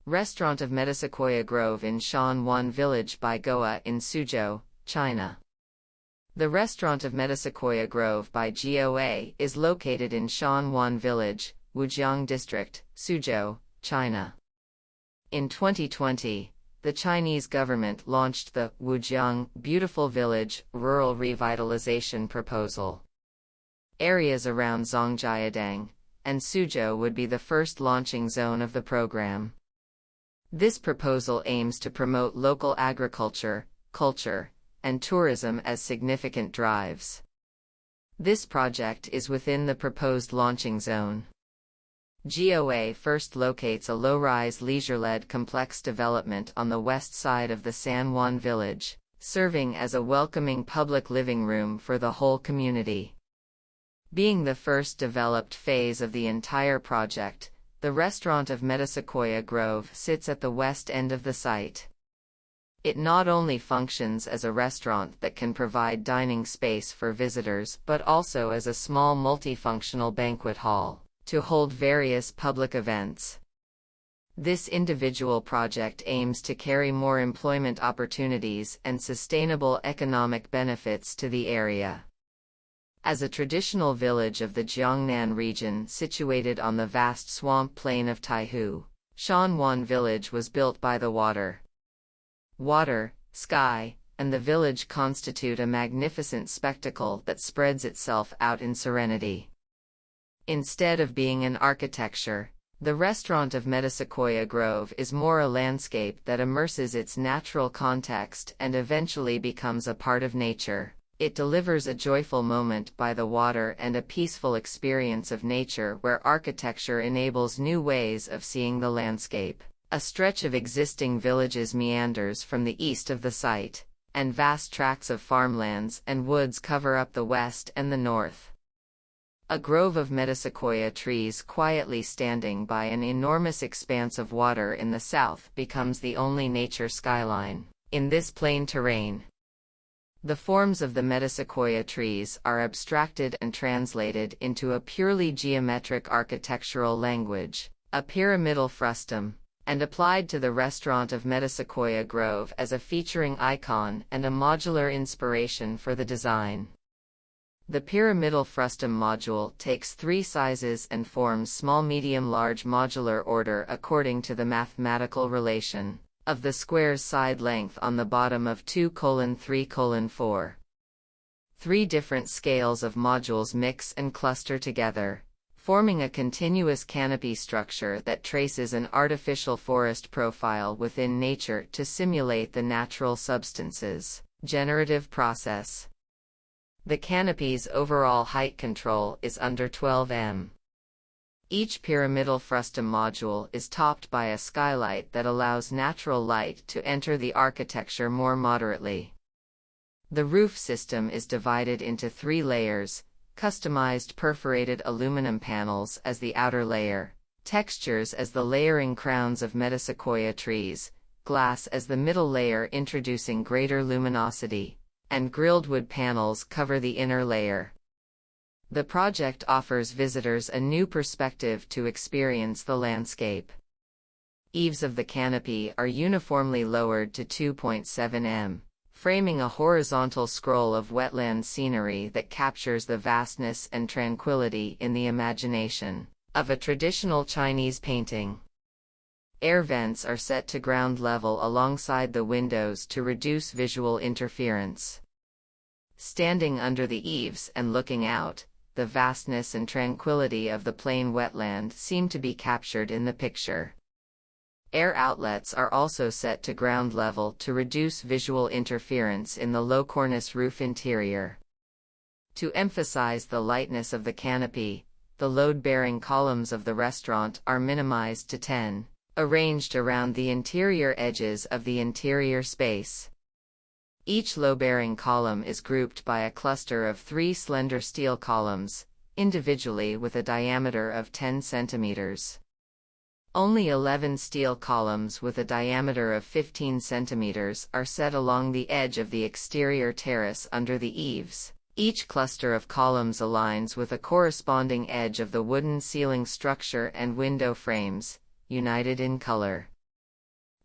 Restaurant of Metasequoia Grove in Shan Wan Village by Goa in Suzhou, China. The Restaurant of Metasequoia Grove by GOA is located in Shan Wan Village, Wujiang District, Suzhou, China. In 2020, the Chinese government launched the Wujiang Beautiful Village Rural Revitalization Proposal. Areas around Zhongjiadang and Suzhou would be the first launching zone of the program. This proposal aims to promote local agriculture, culture, and tourism as significant drives. This project is within the proposed launching zone. GOA first locates a low-rise leisure-led complex development on the west side of the San Wan village, serving as a welcoming public living room for the whole community. Being the first developed phase of the entire project, the Restaurant of Metasequoia Grove sits at the west end of the site. It not only functions as a restaurant that can provide dining space for visitors but also as a small multifunctional banquet hall to hold various public events. This individual project aims to carry more employment opportunities and sustainable economic benefits to the area. As a traditional village of the Jiangnan region situated on the vast swamp plain of Taihu, Shan Wan village was built by the water. Water, sky, and the village constitute a magnificent spectacle that spreads itself out in serenity. Instead of being an architecture, the Restaurant of Metasequoia Grove is more a landscape that immerses its natural context and eventually becomes a part of nature. It delivers a joyful moment by the water and a peaceful experience of nature where architecture enables new ways of seeing the landscape. A stretch of existing villages meanders from the east of the site, and vast tracts of farmlands and woods cover up the west and the north. A grove of metasequoia trees quietly standing by an enormous expanse of water in the south becomes the only nature skyline in this plain terrain. The forms of the metasequoia trees are abstracted and translated into a purely geometric architectural language, a pyramidal frustum, and applied to the Restaurant of Metasequoia Grove as a featuring icon and a modular inspiration for the design. The pyramidal frustum module takes three sizes and forms small-medium-large modular order according to the mathematical relation of the square's side length on the bottom of 2:3:4. Three different scales of modules mix and cluster together, forming a continuous canopy structure that traces an artificial forest profile within nature to simulate the natural substance's generative process. The canopy's overall height control is under 12 m. Each pyramidal frustum module is topped by a skylight that allows natural light to enter the architecture more moderately. The roof system is divided into three layers, customized perforated aluminum panels as the outer layer, textures as the layering crowns of metasequoia trees, glass as the middle layer introducing greater luminosity, and grilled wood panels cover the inner layer. The project offers visitors a new perspective to experience the landscape. Eaves of the canopy are uniformly lowered to 2.7 m, framing a horizontal scroll of wetland scenery that captures the vastness and tranquility in the imagination of a traditional Chinese painting. Air vents are set to ground level alongside the windows to reduce visual interference. Standing under the eaves and looking out, the vastness and tranquility of the plain wetland seem to be captured in the picture. Air outlets are also set to ground level to reduce visual interference in the low cornice roof interior. To emphasize the lightness of the canopy, the load-bearing columns of the restaurant are minimized to 10, arranged around the interior edges of the interior space. Each load-bearing column is grouped by a cluster of three slender steel columns, individually with a diameter of 10 centimeters. Only 11 steel columns with a diameter of 15 centimeters are set along the edge of the exterior terrace under the eaves. Each cluster of columns aligns with a corresponding edge of the wooden ceiling structure and window frames, united in color.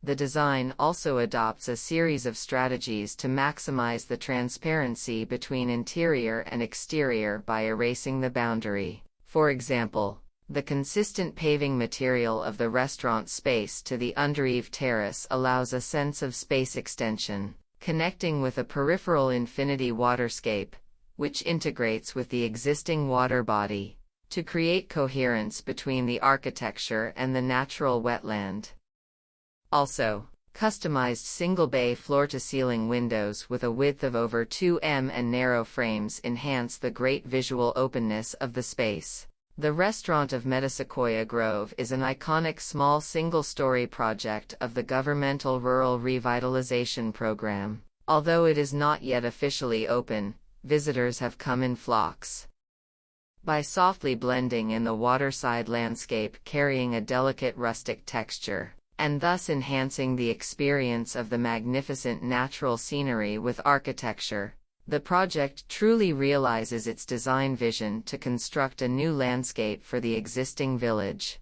The design also adopts a series of strategies to maximize the transparency between interior and exterior by erasing the boundary. For example, the consistent paving material of the restaurant space to the undereave terrace allows a sense of space extension, connecting with a peripheral infinity waterscape, which integrates with the existing water body, to create coherence between the architecture and the natural wetland. Also, customized single-bay floor-to-ceiling windows with a width of over 2 m and narrow frames enhance the great visual openness of the space. The Restaurant of Metasequoia Grove is an iconic small single-story project of the governmental Rural Revitalization Program. Although it is not yet officially open, visitors have come in flocks. By softly blending in the waterside landscape carrying a delicate rustic texture, and thus enhancing the experience of the magnificent natural scenery with architecture, the project truly realizes its design vision to construct a new landscape for the existing village.